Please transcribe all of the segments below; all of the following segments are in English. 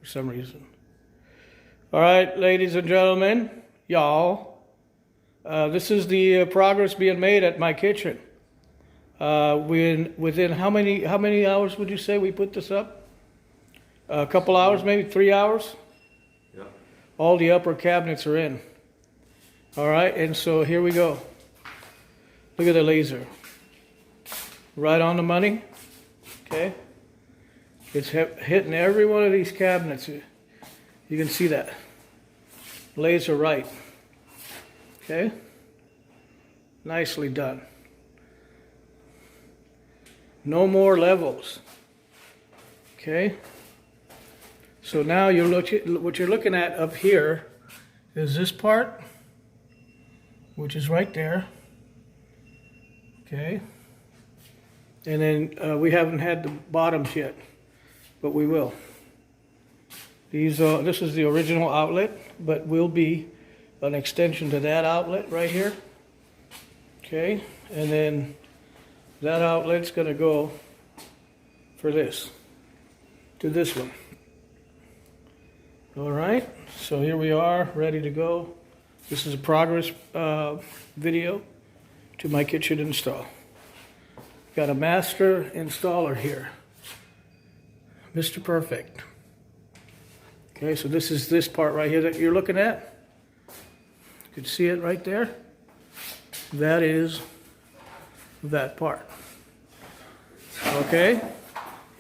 for some reason. All right, ladies and gentlemen, y'all, this is the progress being made at my kitchen. Within how many hours would you say we put this up? A couple hours, maybe 3 hours? Yeah. All the upper cabinets are in. All right, and so here we go. Look at the laser. Right on the money. Okay. It's hitting every one of these cabinets. You can see that. Laser right. Okay. Nicely done. No more levels. Okay. So now what you're looking at up here is this part, which is right there. Okay. And then we haven't had the bottoms yet, but we will. This is the original outlet, but will be an extension to that outlet right here. Okay. And then that outlet's going to go for this, to this one. All right, so here we are, ready to go. This is a progress video to my kitchen install. Got a master installer here, Mr. Perfect. Okay, so this is this part right here that you're looking at. You can see it right there. That is that part. Okay,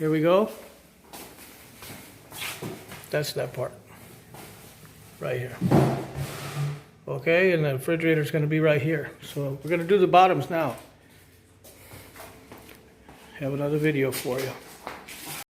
here we go. That's that part right here. Okay, and the refrigerator is going to be right here. So we're going to do the bottoms now. Have another video for you.